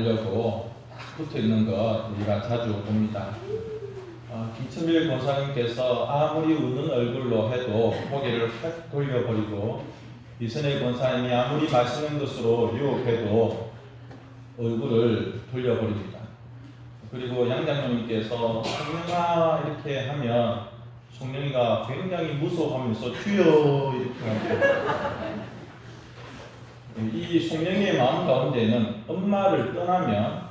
보려고 붙어 있는 것 우리가 자주 봅니다. 김천밀 권사님께서 아무리 웃는 얼굴로 해도 고개를 확 돌려버리고, 이선혜 권사님이 아무리 맛있는 것으로 유혹해도 얼굴을 돌려버립니다. 그리고 양장로님께서 성령아 이렇게 하면 성령이가 굉장히 무서워하면서 주여 이렇게 하고, 이 성령의 마음 가운데는 엄마를 떠나면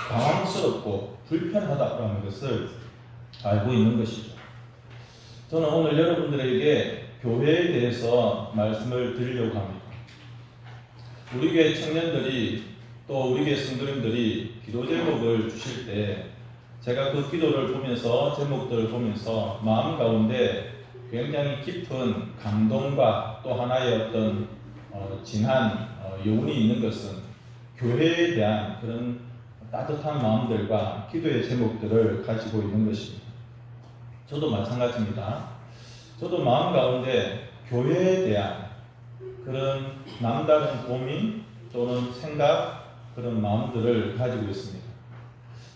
당황스럽고 불편하다는 것을 알고 있는 것이죠. 저는 오늘 여러분들에게 교회에 대해서 말씀을 드리려고 합니다. 우리 교회 청년들이 또 우리 교회 성도님들이 기도 제목을 주실 때 제가 그 기도를 보면서 제목들을 보면서 마음 가운데 굉장히 깊은 감동과 또 하나의 어떤 진한 여운이 있는 것은 교회에 대한 그런 따뜻한 마음들과 기도의 제목들을 가지고 있는 것입니다. 저도 마찬가지입니다. 저도 마음 가운데 교회에 대한 그런 남다른 고민 또는 생각, 그런 마음들을 가지고 있습니다.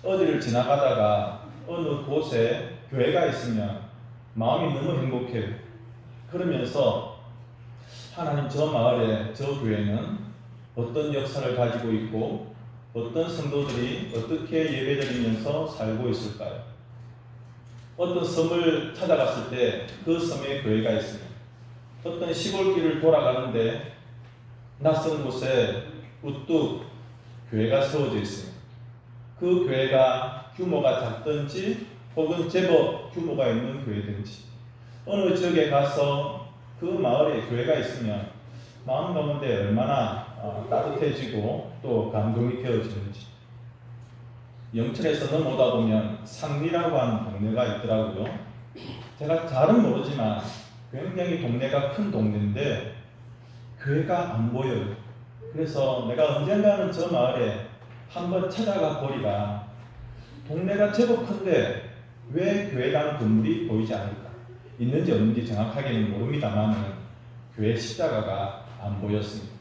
어디를 지나가다가 어느 곳에 교회가 있으면 마음이 너무 행복해요. 그러면서 하나님, 저 마을에 저 교회는 어떤 역사를 가지고 있고 어떤 성도들이 어떻게 예배드리면서 살고 있을까요? 어떤 섬을 찾아갔을 때 그 섬에 교회가 있습니다. 어떤 시골길을 돌아가는데 낯선 곳에 우뚝 교회가 세워져 있습니다. 그 교회가 규모가 작든지 혹은 제법 규모가 있는 교회든지 어느 지역에 가서 그 마을에 교회가 있으면 마음 가운데 얼마나 따뜻해지고 또 감동이 되어지는지. 영천에서 넘어오다 보면 상리라고 하는 동네가 있더라고요. 제가 잘은 모르지만 굉장히 동네가 큰 동네인데 교회가 안 보여요. 그래서 내가 언젠가는 저 마을에 한번 찾아가 보리라. 동네가 제법 큰데 왜 교회라는 건물이 보이지 않을까? 있는지 없는지 정확하게는 모릅니다만 교회 십자가가 안 보였습니다.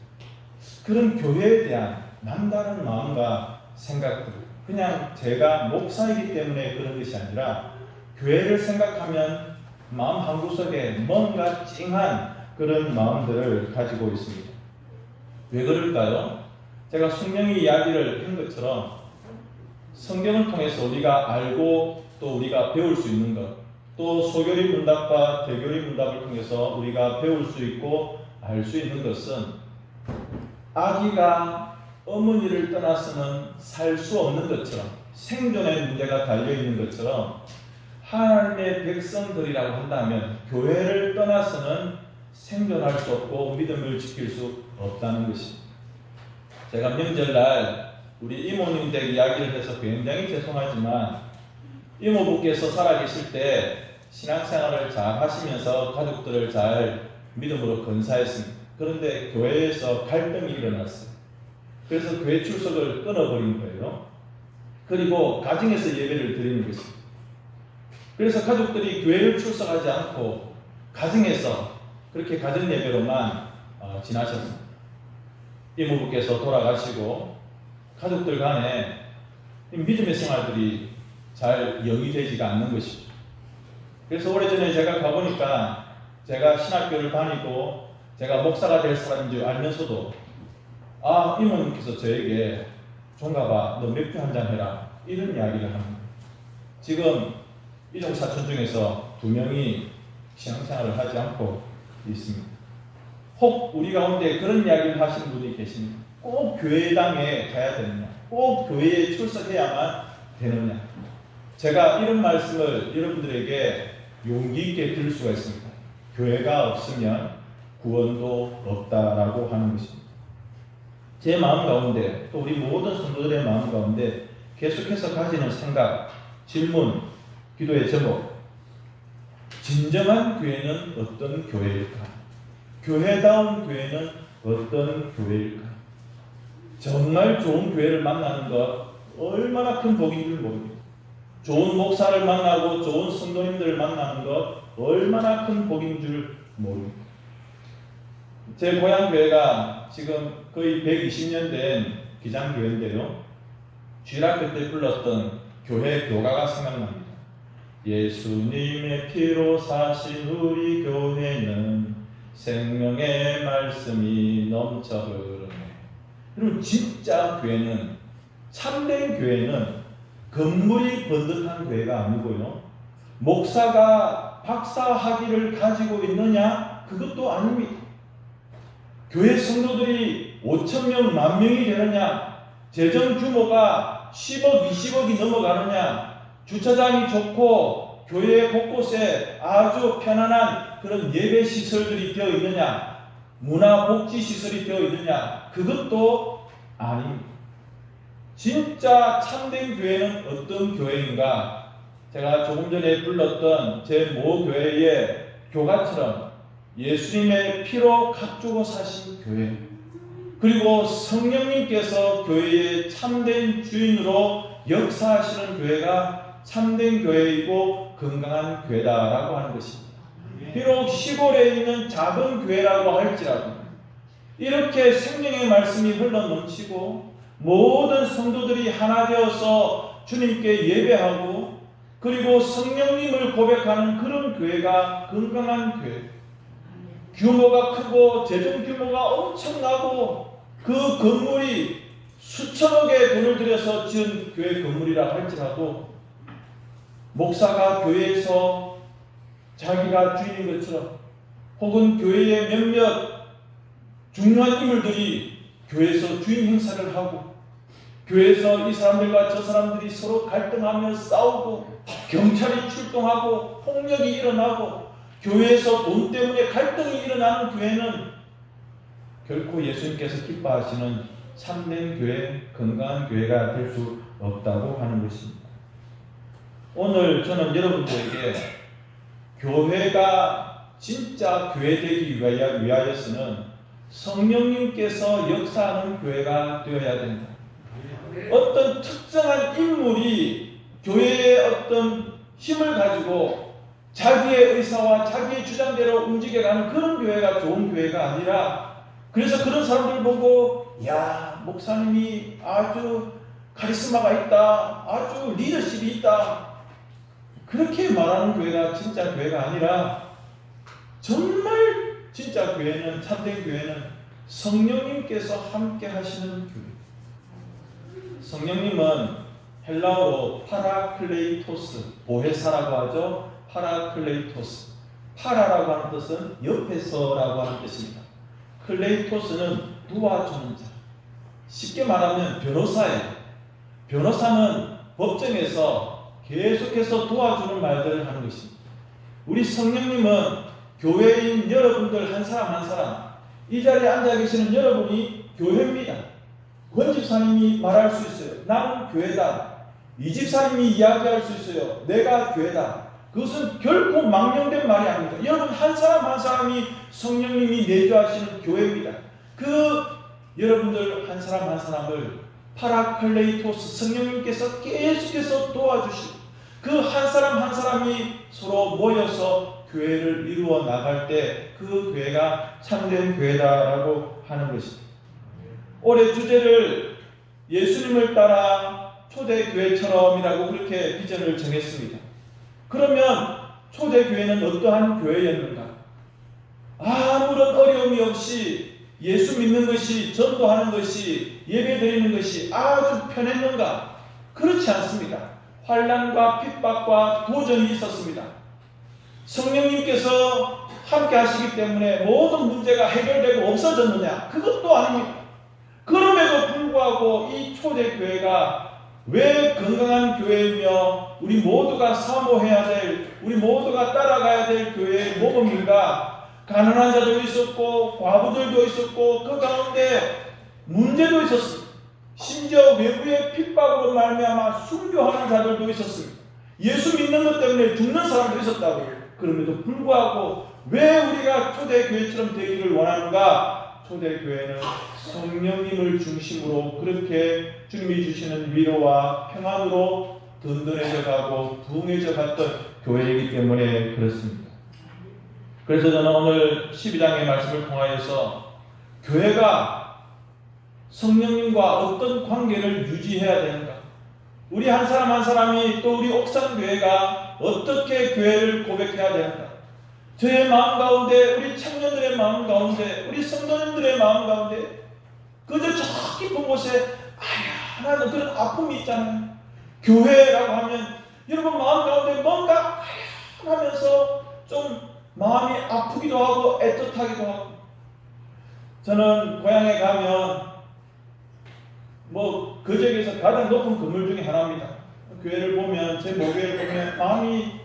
그런 교회에 대한 남다른 마음과 생각들, 그냥 제가 목사이기 때문에 그런 것이 아니라 교회를 생각하면 마음 한구석에 뭔가 찡한 그런 마음들을 가지고 있습니다. 왜 그럴까요? 제가 성령의 이야기를 한 것처럼 성경을 통해서 우리가 알고 또 우리가 배울 수 있는 것, 또 소교리 문답과 대교리 문답을 통해서 우리가 배울 수 있고 알 수 있는 것은 아기가 어머니를 떠나서는 살 수 없는 것처럼, 생존의 문제가 달려있는 것처럼 하나님의 백성들이라고 한다면 교회를 떠나서는 생존할 수 없고 믿음을 지킬 수 없다는 것입니다. 제가 명절날 우리 이모님 댁 이야기를 해서 굉장히 죄송하지만 이모부께서 살아계실 때 신앙생활을 잘 하시면서 가족들을 잘 믿음으로 건사했습니다. 그런데 교회에서 갈등이 일어났어요. 그래서 교회 출석을 끊어버린 거예요. 그리고 가정에서 예배를 드리는 것입니다. 그래서 가족들이 교회를 출석하지 않고 가정에서 그렇게 가정 예배로만 지나셨습니다. 이모부께서 돌아가시고 가족들 간에 믿음의 생활들이 잘 영위되지가 않는 것이죠. 그래서 오래전에 제가 가보니까 제가 신학교를 다니고 제가 목사가 될 사람인 줄 알면서도 이모님께서 저에게 종갑아 너 맥주 한잔 해라 이런 이야기를 합니다. 지금 이종사촌 중에서 2명이 신앙생활을 하지 않고 있습니다. 혹 우리 가운데 그런 이야기를 하시는 분이 계십니다. 꼭 교회당에 가야 되느냐, 꼭 교회에 출석해야만 되느냐. 제가 이런 말씀을 여러분들에게 용기 있게 드릴 수가 있습니다. 교회가 없으면 구원도 없다라고 하는 것입니다. 제 마음 가운데 또 우리 모든 성도들의 마음 가운데 계속해서 가지는 생각, 질문, 기도의 제목, 진정한 교회는 어떤 교회일까? 교회다운 교회는 어떤 교회일까? 정말 좋은 교회를 만나는 것 얼마나 큰 복인 줄 모릅니다. 좋은 목사를 만나고 좋은 성도님들을 만나는 것 얼마나 큰 복인 줄 모릅니다. 제 고향 교회가 지금 거의 120년 된 기장교회인데요. 주일학교 때 불렀던 교회 교가가 생각납니다. 예수님의 피로 사신 우리 교회는 생명의 말씀이 넘쳐 흐르네. 여러분, 진짜 교회는, 참된 교회는 건물이 번듯한 교회가 아니고요, 목사가 박사 학위를 가지고 있느냐? 그것도 아닙니다. 교회 성도들이 5,000명, 10,000명이 되느냐? 재정 규모가 10억, 20억이 넘어가느냐? 주차장이 좋고 교회 곳곳에 아주 편안한 그런 예배 시설들이 되어 있느냐? 문화복지 시설이 되어 있느냐? 그것도 아닙니다. 진짜 참된 교회는 어떤 교회인가? 제가 조금 전에 불렀던 제 모 교회의 교가처럼 예수님의 피로 값주고 사신 교회, 그리고 성령님께서 교회의 참된 주인으로 역사하시는 교회가 참된 교회이고 건강한 교회다라고 하는 것입니다. 비록 시골에 있는 작은 교회라고 할지라도 이렇게 생명의 말씀이 흘러넘치고 모든 성도들이 하나 되어서 주님께 예배하고 그리고 성령님을 고백하는 그런 교회가 건강한 교회, 규모가 크고 재정 규모가 엄청나고 그 건물이 수천억의 돈을 들여서 지은 교회 건물이라 할지라도 목사가 교회에서 자기가 주인인 것처럼, 혹은 교회의 몇몇 중요한 인물들이 교회에서 주인 행사를 하고 교회에서 이 사람들과 저 사람들이 서로 갈등하며 싸우고 경찰이 출동하고 폭력이 일어나고 교회에서 돈 때문에 갈등이 일어나는 교회는 결코 예수님께서 기뻐하시는 참된 교회, 건강한 교회가 될 수 없다고 하는 것입니다. 오늘 저는 여러분들에게 교회가 진짜 교회 되기 위하여서는 성령님께서 역사하는 교회가 되어야 된다. 어떤 특정한 인물이 교회의 어떤 힘을 가지고 자기의 의사와 자기의 주장대로 움직여가는 그런 교회가 좋은 교회가 아니라, 그래서 그런 사람들 보고 야, 목사님이 아주 카리스마가 있다, 아주 리더십이 있다, 그렇게 말하는 교회가 진짜 교회가 아니라, 정말 진짜 교회는, 참된 교회는 성령님께서 함께 하시는 교회. 성령님은 헬라어로 파라클레이토스, 보혜사라고 하죠. 파라클레이토스. 파라라고 하는 뜻은 옆에서라고 하는 뜻입니다. 클레이토스는 도와주는 자. 쉽게 말하면 변호사예요. 변호사는 법정에서 계속해서 도와주는 말들을 하는 것입니다. 우리 성령님은 교회인 여러분들 한 사람 한 사람, 이 자리에 앉아 계시는 여러분이 교회입니다. 권 집사님이 말할 수 있어요. 나는 교회다. 이 집사님이 이야기할 수 있어요. 내가 교회다. 그것은 결코 망령된 말이 아닙니다. 여러분 한 사람 한 사람이 성령님이 내주하시는 교회입니다. 그 여러분들 한 사람 한 사람을 파라클레이토스, 성령님께서 계속해서 도와주시고 그 한 사람 한 사람이 서로 모여서 교회를 이루어 나갈 때 그 교회가 참된 교회다라고 하는 것입니다. 올해 주제를 예수님을 따라 초대교회처럼이라고 그렇게 비전을 정했습니다. 그러면 초대교회는 어떠한 교회였는가? 아무런 어려움이 없이 예수 믿는 것이, 전도하는 것이, 예배 드리는 것이 아주 편했는가? 그렇지 않습니다. 환난과 핍박과 도전이 있었습니다. 성령님께서 함께 하시기 때문에 모든 문제가 해결되고 없어졌느냐? 그것도 아닙니다. 그럼에도 불구하고 이 초대교회가 왜 건강한 교회이며 우리 모두가 사모해야 될, 우리 모두가 따라가야 될 교회의 모범인가? 가난한 자도 있었고 과부들도 있었고 그 가운데 문제도 있었습니다. 심지어 외부의 핍박으로 말미암아 순교하는 자들도 있었습니다. 예수 믿는 것 때문에 죽는 사람도 있었다고요. 그럼에도 불구하고 왜 우리가 초대교회처럼 되기를 원하는가? 초대교회는 성령님을 중심으로 그렇게 주님이 주시는 위로와 평안으로 든든해져 가고 부흥해져 갔던 교회이기 때문에 그렇습니다. 그래서 저는 오늘 12장의 말씀을 통하여서 교회가 성령님과 어떤 관계를 유지해야 되는가, 우리 한 사람 한 사람이 또 우리 옥산교회가 어떻게 교회를 고백해야 되는가? 저의 마음 가운데, 우리 청년들의 마음 가운데, 우리 성도님들의 마음 가운데 그저 저 깊은 곳에 하나는 그런 아픔이 있잖아요. 교회라고 하면 여러분 마음 가운데 뭔가 하면서 좀 마음이 아프기도 하고 애틋하기도 하고. 저는 고향에 가면 그 지역에서 가장 높은 건물 중에 하나입니다. 교회를 보면, 제 모교회를 보면 마음이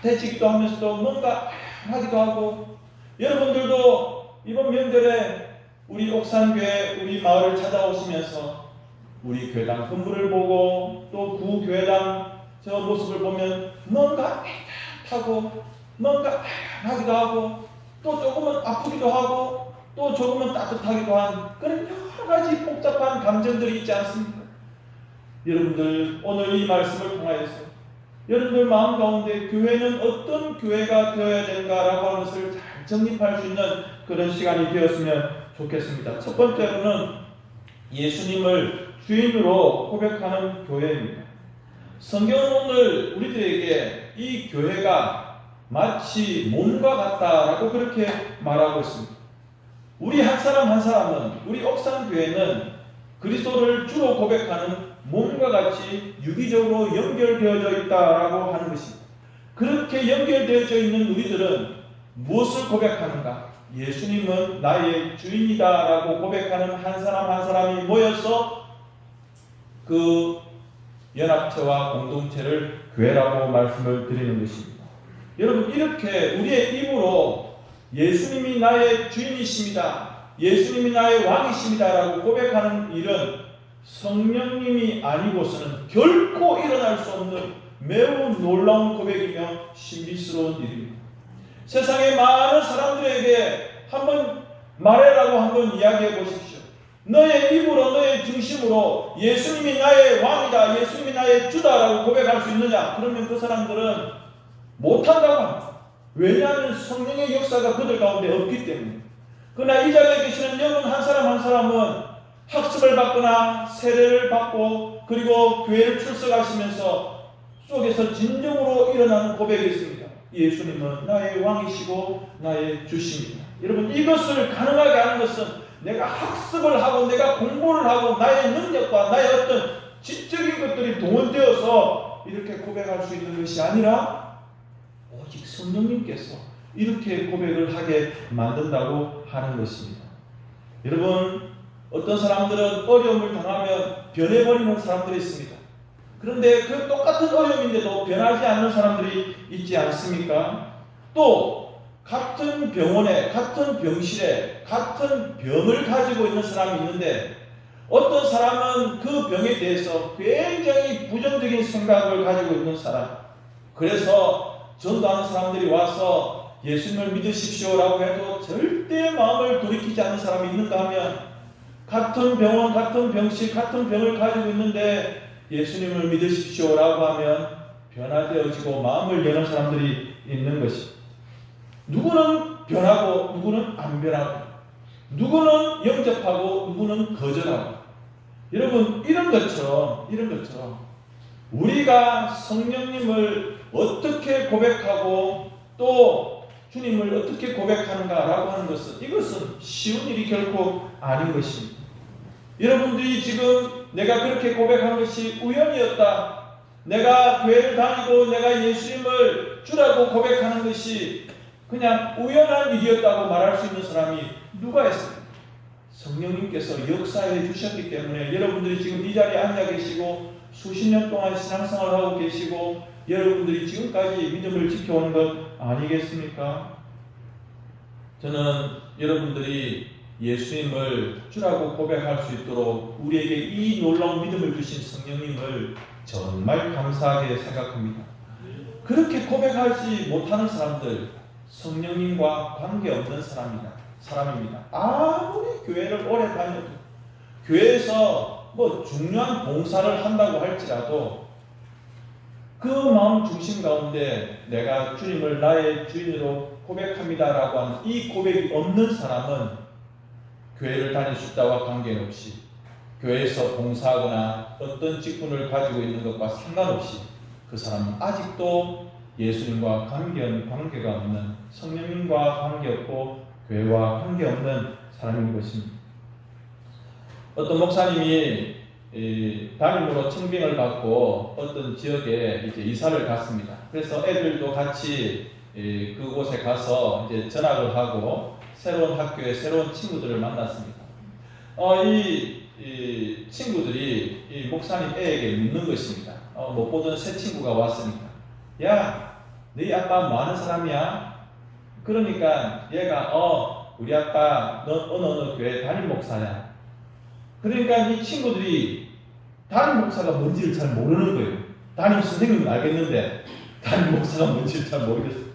따뜻해지기도 하면서도 뭔가 하기도 하고. 여러분들도 이번 명절에 우리 옥산교회 우리 마을을 찾아오시면서 우리 교회당 건물을 보고 또 구교회당 저 모습을 보면 뭔가 애틋하고 뭔가 하기도 하고 또 조금은 아프기도 하고 또 조금은 따뜻하기도 한 그런 여러 가지 복잡한 감정들이 있지 않습니까? 여러분들 오늘 이 말씀을 통하여서 여러분들 마음 가운데 교회는 어떤 교회가 되어야 되는가라고 하는 것을 잘 정립할 수 있는 그런 시간이 되었으면 좋겠습니다. 첫 번째로는 예수님을 주인으로 고백하는 교회입니다. 성경은 오늘 우리들에게 이 교회가 마치 몸과 같다라고 그렇게 말하고 있습니다. 우리 한 사람 한 사람은, 우리 옥산교회는 그리스도를 주로 고백하는 몸과 같이 유기적으로 연결되어져 있다라고 하는 것입니다. 그렇게 연결되어져 있는 우리들은 무엇을 고백하는가? 예수님은 나의 주인이다라고 고백하는 한 사람 한 사람이 모여서 그 연합체와 공동체를 교회라고 말씀을 드리는 것입니다. 여러분, 이렇게 우리의 입으로 예수님이 나의 주인이십니다, 예수님이 나의 왕이십니다라고 고백하는 일은 성령님이 아니고서는 결코 일어날 수 없는 매우 놀라운 고백이며 신비스러운 일입니다. 세상의 많은 사람들에게 한번 말해라고 한번 이야기해 보십시오. 너의 입으로, 너의 중심으로 예수님이 나의 왕이다, 예수님이 나의 주다라고 고백할 수 있느냐? 그러면 그 사람들은 못한다고 합니다. 왜냐하면 성령의 역사가 그들 가운데 없기 때문에. 그러나 이 자리에 계시는 여러분 한 사람 한 사람은 학습을 받거나 세례를 받고 그리고 교회를 출석하시면서 속에서 진정으로 일어나는 고백이 있습니다. 예수님은 나의 왕이시고 나의 주십니다. 여러분, 이것을 가능하게 하는 것은 내가 학습을 하고 내가 공부를 하고 나의 능력과 나의 어떤 지적인 것들이 동원되어서 이렇게 고백할 수 있는 것이 아니라 오직 성령님께서 이렇게 고백을 하게 만든다고 하는 것입니다. 여러분, 어떤 사람들은 어려움을 당하면 변해버리는 사람들이 있습니다. 그런데 그 똑같은 어려움인데도 변하지 않는 사람들이 있지 않습니까? 또 같은 병원에, 같은 병실에 같은 병을 가지고 있는 사람이 있는데 어떤 사람은 그 병에 대해서 굉장히 부정적인 생각을 가지고 있는 사람, 그래서 전도하는 사람들이 와서 예수님을 믿으십시오라고 해도 절대 마음을 돌이키지 않는 사람이 있는가 하면 같은 병원, 같은 병실, 같은 병을 가지고 있는데 예수님을 믿으십시오라고 하면 변화되어지고 마음을 여는 사람들이 있는 것입니다. 누구는 변하고 누구는 안 변하고, 누구는 영접하고 누구는 거절하고. 여러분, 이런 것처럼 우리가 성령님을 어떻게 고백하고 또 주님을 어떻게 고백하는가라고 하는 것은, 이것은 쉬운 일이 결코 아닌 것입니다. 여러분들이 지금 내가 그렇게 고백한 것이 우연이었다, 내가 교회를 다니고 내가 예수님을 주라고 고백하는 것이 그냥 우연한 일이었다고 말할 수 있는 사람이 누가 있습니까? 성령님께서 역사해 주셨기 때문에 여러분들이 지금 이 자리에 앉아 계시고 수십 년 동안 신앙생활을 하고 계시고 여러분들이 지금까지 믿음을 지켜오는 것 아니겠습니까? 저는 여러분들이 예수님을 주라고 고백할 수 있도록 우리에게 이 놀라운 믿음을 주신 성령님을 정말 감사하게 생각합니다. 그렇게 고백하지 못하는 사람들, 성령님과 관계없는 사람입니다. 아무리 교회를 오래 다녀도, 교회에서 중요한 봉사를 한다고 할지라도 그 마음 중심 가운데 내가 주님을 나의 주인으로 고백합니다라고 하는 이 고백이 없는 사람은 교회를 다닐 숫자와 관계없이 교회에서 봉사하거나 어떤 직분을 가지고 있는 것과 상관없이 그 사람은 아직도 예수님과 관계가 없는, 성령님과 관계없고 교회와 관계없는 사람인 것입니다. 어떤 목사님이 담임으로 청빙을 받고 어떤 지역에 이제 이사를 갔습니다. 그래서 애들도 같이 그곳에 가서 이제 전학을 하고 새로운 학교에 새로운 친구들을 만났습니다. 이 친구들이 이 목사님 애에게 묻는 것입니다. 못 보던 새 친구가 왔으니까, 야, 너희 아빠 뭐 하는 사람이야? 그러니까 얘가 우리 아빠 너 어느 교회 담임 목사야. 그러니까 이 친구들이 담임 목사가 뭔지를 잘 모르는 거예요. 담임 선생님은 알겠는데 담임 목사가 뭔지를 잘 모르겠어요.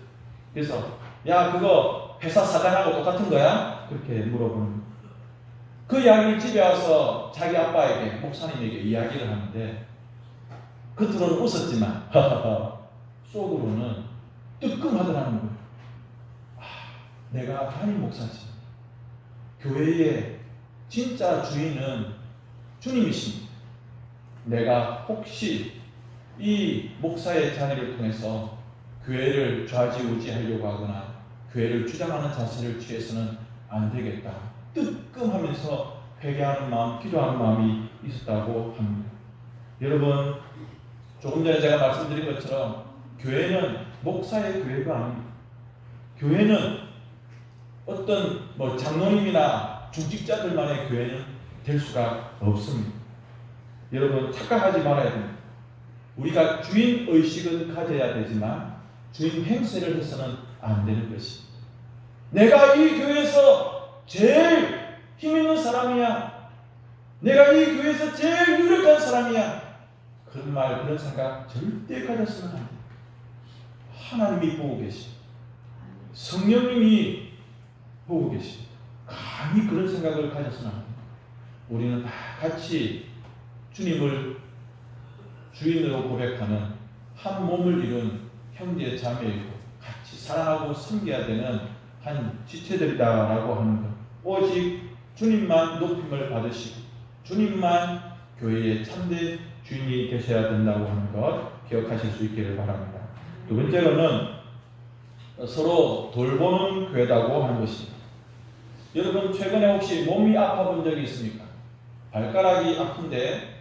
그래서 야, 그거 회사 사장하고 똑같은 거야? 그렇게 물어보는 거예요. 그 이야기를 집에 와서 자기 아빠에게, 목사님에게 이야기를 하는데 겉으로는 웃었지만 속으로는 뜨끔하더라는 거예요. 내가 담임 목사지. 교회의 진짜 주인은 주님이십니다. 내가 혹시 이 목사의 자리를 통해서 교회를 좌지우지하려고 하거나 교회를 주장하는 자세를 취해서는 안 되겠다. 뜨끔하면서 회개하는 마음, 기도하는 마음이 있었다고 합니다. 여러분, 조금 전에 제가 말씀드린 것처럼 교회는 목사의 교회가 아닙니다. 교회는 어떤 장로님이나 중직자들만의 교회는 될 수가 없습니다. 여러분, 착각하지 말아야 됩니다. 우리가 주인 의식은 가져야 되지만 주인 행세를 해서는 안 되는 것입니다. 내가 이 교회에서 제일 힘 있는 사람이야. 내가 이 교회에서 제일 유력한 사람이야. 그런 말, 그런 생각 절대 가졌으면 안 돼요. 하나님이 보고 계십니다. 성령님이 보고 계십니다. 감히 그런 생각을 가졌으면 안 돼요. 우리는 다 같이 주님을 주인으로 고백하는 한 몸을 이룬 형제 자매이고 같이 사랑하고 섬겨야 되는 한 지체들이다라고 하는 것. 오직 주님만 높임을 받으시고 주님만 교회의 참된 주인이 되셔야 된다고 하는 것 기억하실 수 있기를 바랍니다. 두 번째로는 서로 돌보는 교회다고 하는 것입니다. 여러분, 최근에 혹시 몸이 아파본 적이 있습니까? 발가락이 아픈데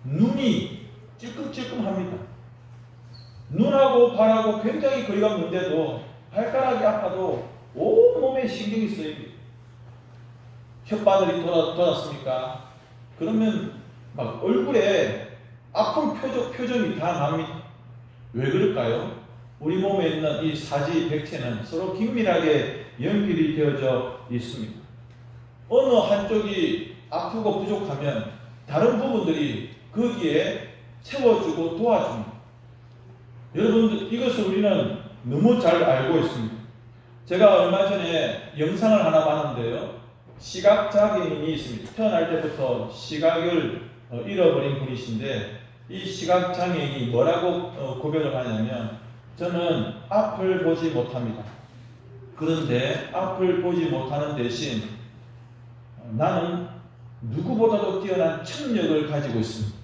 눈이 찔끔찔끔합니다. 눈하고 발하고 굉장히 거리가 먼데도 발가락이 아파도 온 몸에 신경이 쓰입니다. 혓바늘이 돋았습니까? 그러면 막 얼굴에 아픈 표정이 다 납니다. 왜 그럴까요? 우리 몸에 있는 이 사지 백체는 서로 긴밀하게 연결이 되어져 있습니다. 어느 한쪽이 아프고 부족하면 다른 부분들이 거기에 채워주고 도와줍니다. 여러분들, 이것을 우리는 너무 잘 알고 있습니다. 제가 얼마 전에 영상을 하나 봤는데요. 시각장애인이 있습니다. 태어날 때부터 시각을 잃어버린 분이신데 이 시각장애인이 뭐라고 고백을 하냐면, 저는 앞을 보지 못합니다. 그런데 앞을 보지 못하는 대신 나는 누구보다도 뛰어난 청력을 가지고 있습니다.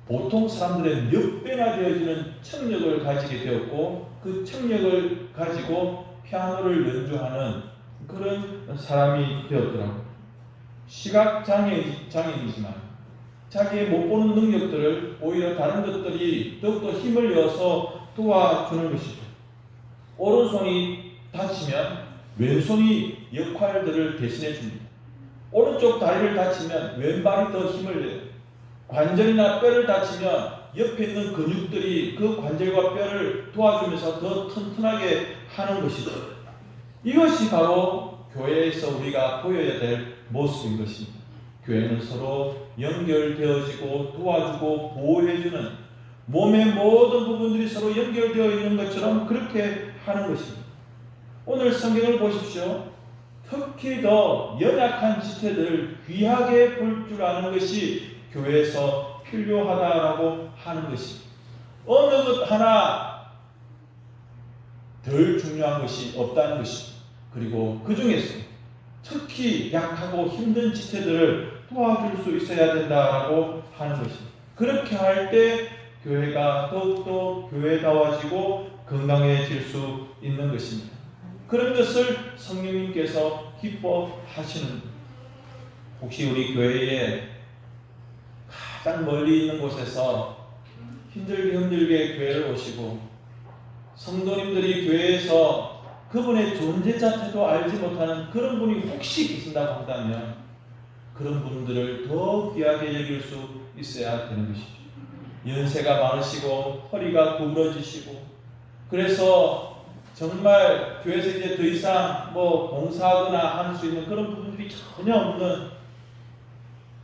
보통 사람들의 몇 배나 되어지는 청력을 가지게 되었고 그 청력을 가지고 피아노를 연주하는 그런 사람이 되었더라고요. 시각장애인이지만 자기의 못 보는 능력들을 오히려 다른 것들이 더욱더 힘을 내어서 도와주는 것이죠. 오른손이 다치면 왼손이 역할들을 대신해 줍니다. 오른쪽 다리를 다치면 왼발이 더 힘을 내요. 관절이나 뼈를 다치면 옆에 있는 근육들이 그 관절과 뼈를 도와주면서 더 튼튼하게 하는 것이죠. 이것이 바로 교회에서 우리가 보여야 될 모습인 것입니다. 교회는 서로 연결되어지고 도와주고 보호해주는, 몸의 모든 부분들이 서로 연결되어 있는 것처럼 그렇게 하는 것입니다. 오늘 성경을 보십시오. 특히 더 연약한 지체들을 귀하게 볼 줄 아는 것이 교회에서 필요하다라고 하는 것입니다. 어느 것 하나 덜 중요한 것이 없다는 것입니다. 그리고 그 중에서 특히 약하고 힘든 지체들을 도와줄 수 있어야 된다라고 하는 것입니다. 그렇게 할 때 교회가 더욱더 교회다워지고 건강해질 수 있는 것입니다. 그런 것을 성령님께서 기뻐하시는 것. 혹시 우리 교회에 가장 멀리 있는 곳에서 힘들게 교회를 오시고 성도님들이 교회에서 그분의 존재 자체도 알지 못하는 그런 분이 혹시 계신다고 한다면 그런 분들을 더 귀하게 여길 수 있어야 되는 것이죠. 연세가 많으시고 허리가 구부러지시고 그래서 정말 교회에서 이제 더 이상 봉사하거나 할 수 있는 그런 부분들이 전혀 없는,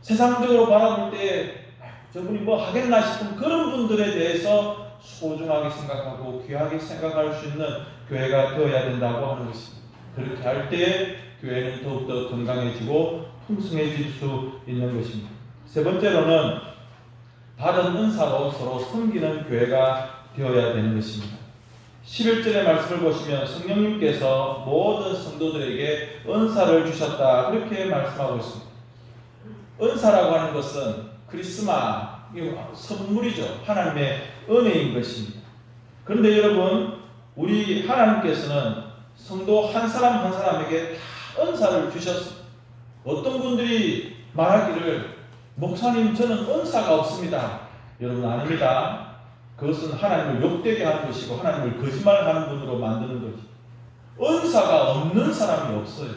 세상적으로 바라볼 때 저분이 하겠나 싶은 그런 분들에 대해서 소중하게 생각하고 귀하게 생각할 수 있는 교회가 되어야 된다고 하는 것입니다. 그렇게 할 때 교회는 더욱더 건강해지고 풍성해질 수 있는 것입니다. 세 번째로는 다른 은사로 서로 섬기는 교회가 되어야 되는 것입니다. 11절의 말씀을 보시면 성령님께서 모든 성도들에게 은사를 주셨다, 그렇게 말씀하고 있습니다. 은사라고 하는 것은 크리스마, 선물이죠. 하나님의 은혜인 것입니다. 그런데 여러분, 우리 하나님께서는 성도 한 사람 한 사람에게 다 은사를 주셨습니다. 어떤 분들이 말하기를 목사님 저는 은사가 없습니다. 여러분, 아닙니다. 그것은 하나님을 욕되게 하는 것이고 하나님을 거짓말하는 분으로 만드는 것이죠. 은사가 없는 사람이 없어요.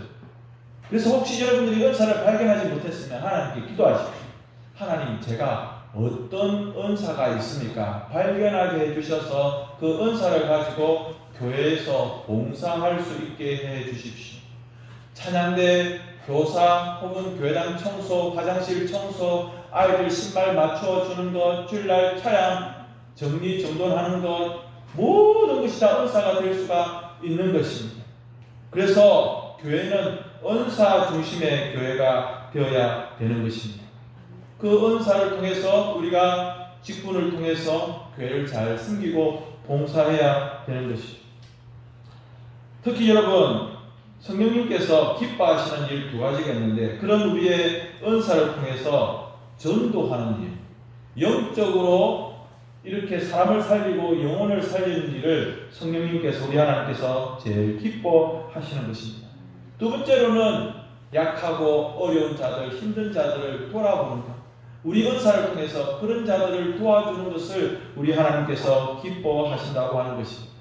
그래서 혹시 여러분들이 은사를 발견하지 못했으면 하나님께 기도하십시오. 하나님, 제가 어떤 은사가 있습니까? 발견하게 해주셔서 그 은사를 가지고 교회에서 봉사할 수 있게 해주십시오. 찬양대, 교사 혹은 교회당 청소, 화장실 청소, 아이들 신발 맞춰주는 것, 주일날 차량 정리정돈하는 것, 모든 것이 다 은사가 될 수가 있는 것입니다. 그래서 교회는 은사 중심의 교회가 되어야 되는 것입니다. 그 은사를 통해서 우리가 직분을 통해서 교회를 잘 섬기고 봉사해야 되는 것이죠. 특히 여러분, 성령님께서 기뻐하시는 일 두 가지가 있는데, 그런 우리의 은사를 통해서 전도하는 일, 영적으로 이렇게 사람을 살리고 영혼을 살리는 일을 성령님께서, 우리 하나님께서 제일 기뻐하시는 것입니다. 두 번째로는 약하고 어려운 자들, 힘든 자들을 돌아보는 것. 우리 은사를 통해서 그런 자들을 도와주는 것을 우리 하나님께서 기뻐하신다고 하는 것입니다.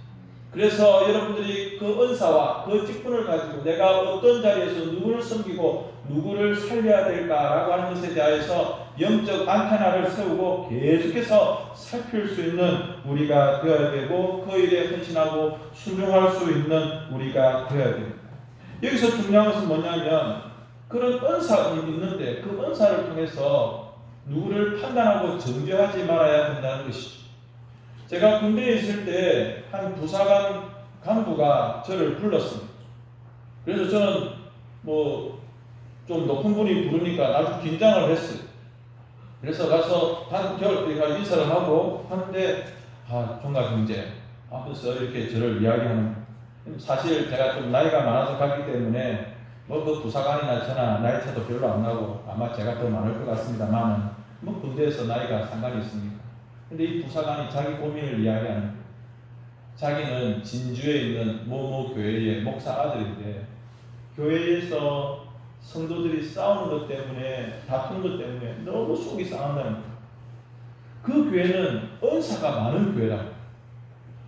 그래서 여러분들이 그 은사와 그 직분을 가지고 내가 어떤 자리에서 누구를 섬기고 누구를 살려야 될까라고 하는 것에 대해서 영적 안테나를 세우고 계속해서 살필 수 있는 우리가 되어야 되고, 그 일에 헌신하고 순종할 수 있는 우리가 되어야 됩니다. 여기서 중요한 것은 뭐냐면, 그런 은사가 있는데 그 은사를 통해서 누구를 판단하고 정죄하지 말아야 된다는 것이죠. 제가 군대에 있을 때 한 부사관 간부가 저를 불렀습니다. 그래서 저는 좀 높은 분이 부르니까 아주 긴장을 했어요. 그래서 가서 제가 인사를 하고 하는데, 총각 형제 하면서 이렇게 저를 이야기하는, 사실 제가 좀 나이가 많아서 갔기 때문에 그 부사관이나 저나 나이 차도 별로 안 나고 아마 제가 더 많을 것 같습니다만은 군대에서 나이가 상관이 있습니까? 근데 이 부사관이 자기 고민을 이야기하는 거예요. 자기는 진주에 있는某교회의 목사 아들인데 교회에서 성도들이 싸우는 것 때문에, 다투는 것 때문에 너무 속이 상한다는 거예요. 그 교회는 은사가 많은 교회라고.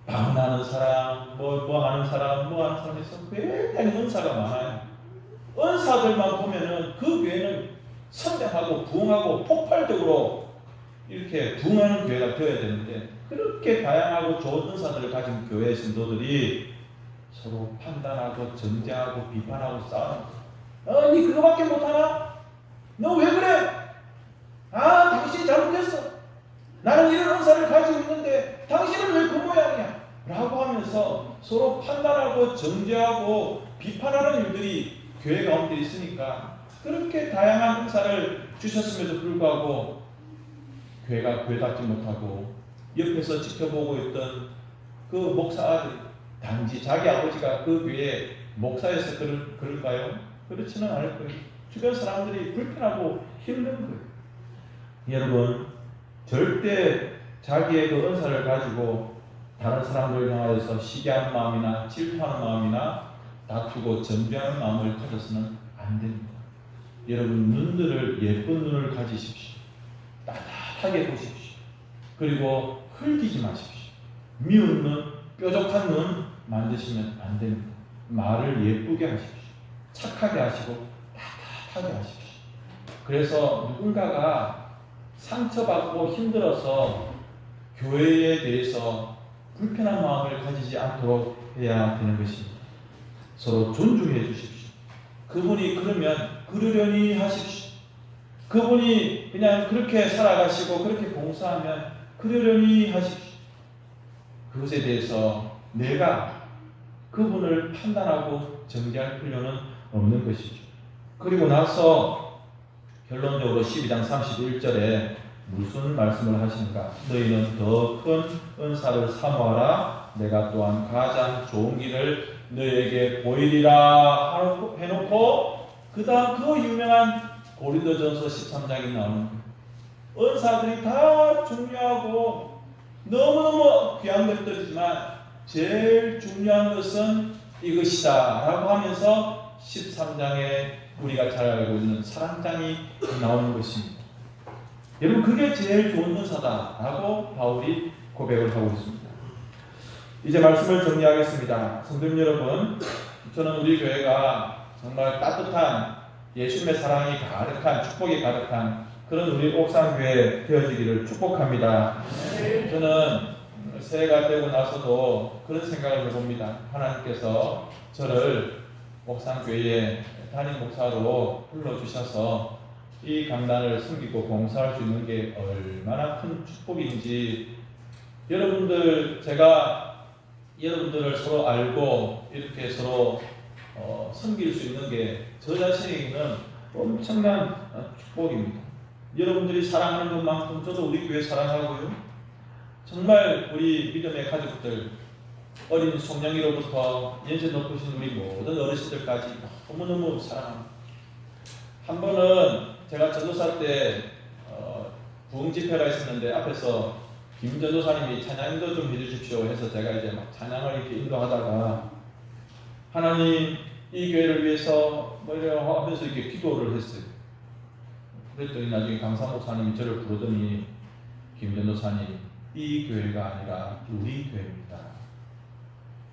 방언하는 사람, 하는 사람에서 굉장히 은사가 많아요. 은사들만 보면은 그 교회는 선대하고 부흥하고 폭발적으로 이렇게 부흥하는 교회가 되어야 되는데, 그렇게 다양하고 좋은 은사들을 가진 교회의 성도들이 서로 판단하고 정죄하고 비판하고 싸우는 거예요. 니 그거밖에 못하나? 너 왜 그래? 당신이 잘못했어. 나는 이런 은사를 가지고 있는데 당신은 왜 그 모양이야? 라고 하면서 서로 판단하고 정죄하고 비판하는 일들이 교회 가운데 있으니까, 그렇게 다양한 은사를 주셨음에도 불구하고 교회가 교회답지 못하고 옆에서 지켜보고 있던 그 목사 아들, 단지 자기 아버지가 그 교회 목사여서 그럴까요? 그렇지는 않을 거예요. 주변 사람들이 불편하고 힘든 거예요. 여러분, 절대 자기의 그 은사를 가지고 다른 사람들을 향하여서 시기하는 마음이나 질투하는 마음이나 다투고 전비하는 마음을 가져서는 안 됩니다. 여러분, 눈들을 예쁜 눈을 가지십시오. 따뜻하게 보십시오. 그리고 흘기지 마십시오. 미운 눈, 뾰족한 눈 만드시면 안 됩니다. 말을 예쁘게 하십시오. 착하게 하시고 따뜻하게 하십시오. 그래서 누군가가 상처받고 힘들어서 교회에 대해서 불편한 마음을 가지지 않도록 해야 되는 것입니다. 서로 존중해 주십시오. 그분이 그러면 그러려니 하십시오. 그분이 그냥 그렇게 살아가시고 그렇게 봉사하면 그러려니 하십시오. 그것에 대해서 내가 그분을 판단하고 정죄할 필요는 없는 것이죠. 그리고 나서 결론적으로 12장 31절에 무슨 말씀을 하시는가? 너희는 더 큰 은사를 사모하라. 내가 또한 가장 좋은 길을 너희에게 보이리라 해놓고 그 다음 그 유명한 고린도전서 13장이 나오는 거예요. 은사들이 다 중요하고 너무너무 귀한 것들이지만 제일 중요한 것은 이것이다 라고 하면서 13장에 우리가 잘 알고 있는 사랑장이 나오는 것입니다. 여러분, 그게 제일 좋은 은사다 라고 바울이 고백을 하고 있습니다. 이제 말씀을 정리하겠습니다. 성도님 여러분, 저는 우리 교회가 정말 따뜻한 예수님의 사랑이 가득한, 축복이 가득한 그런 우리 옥상교회 되어지기를 축복합니다. 저는 새해가 되고 나서도 그런 생각을 해봅니다. 하나님께서 저를 옥상교회에 담임 목사로 불러주셔서 이 강단을 섬기고 봉사할 수 있는 게 얼마나 큰 축복인지, 여러분들, 제가 여러분들을 서로 알고 이렇게 서로 섬길 수 있는 게 저 자신에게는 엄청난 축복입니다. 여러분들이 사랑하는 것만큼 저도 우리 교회 사랑하고요. 정말 우리 믿음의 가족들, 어린 송영이로부터 연세 높으신 우리 모든 어르신들까지 너무너무 사랑합니다. 한 번은 제가 전도사 때 부흥 집회가 있었는데 앞에서 김 전도사님이 찬양 인도 좀 해주십시오 해서 제가 이제 막 찬양을 이렇게 인도하다가 하나님 이 교회를 위해서 뭐 이래 하면서 이렇게 기도를 했어요. 그랬더니 나중에 강사 목사님이 저를 부르더니 김 전도사님, 이 교회가 아니라 우리 교회입니다.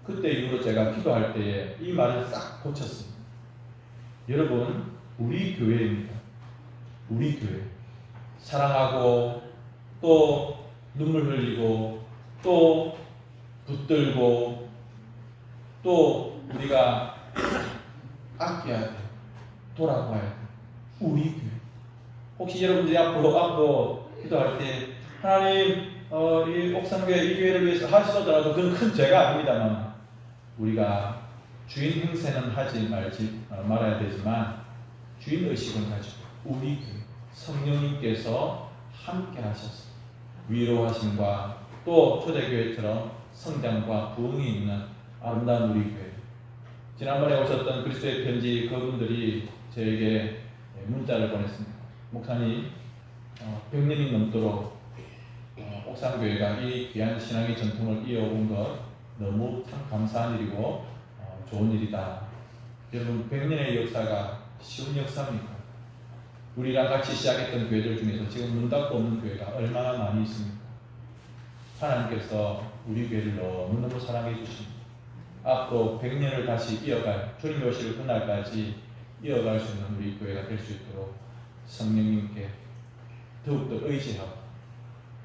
그때 이후로 제가 기도할 때에 이 말을 싹 고쳤습니다. 여러분, 우리 교회입니다. 우리 교회. 사랑하고 또 눈물 흘리고 또 붙들고 또 우리가 아껴야 돼. 돌아봐야 돼. 우리 교회. 혹시 여러분들이 앞으로 기도할 때 하나님 이 옥상교회 이 교회를 위해서 하시더라도 그건 큰 죄가 아닙니다만 우리가 주인 행세는 하지 말아야 되지만 주인 의식은 가지고 우리 교회 성령님께서 함께 하셔서 위로하심과 또 초대교회처럼 성장과 부흥이 있는 아름다운 우리 교회. 지난번에 오셨던 그리스도의 편지 그분들이 저에게 문자를 보냈습니다. 목사님, 100년이 넘도록 옥상교회가 이 귀한 신앙의 전통을 이어온 것 너무 참 감사한 일이고 좋은 일이다. 여러분, 100년의 역사가 쉬운 역사입니까? 우리랑 같이 시작했던 교회들 중에서 지금 문 닫고 없는 교회가 얼마나 많이 있습니까? 하나님께서 우리 교회를 너무너무 사랑해 주십니다. 앞으로 100년을 다시 이어갈, 주님 오실 그날까지 이어갈 수 있는 우리 교회가 될 수 있도록 성령님께 더욱더 의지하고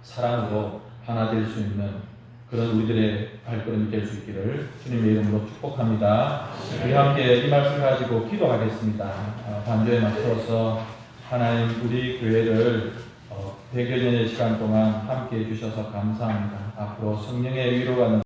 사랑으로 하나 될 수 있는 그런 우리들의 발걸음이 될 수 있기를 주님의 이름으로 축복합니다. 우리 함께 이 말씀 가지고 기도하겠습니다. 반주에 맞춰서 하나님, 우리 교회를 100여 년의 시간 동안 함께 해주셔서 감사합니다. 앞으로 성령의 위로가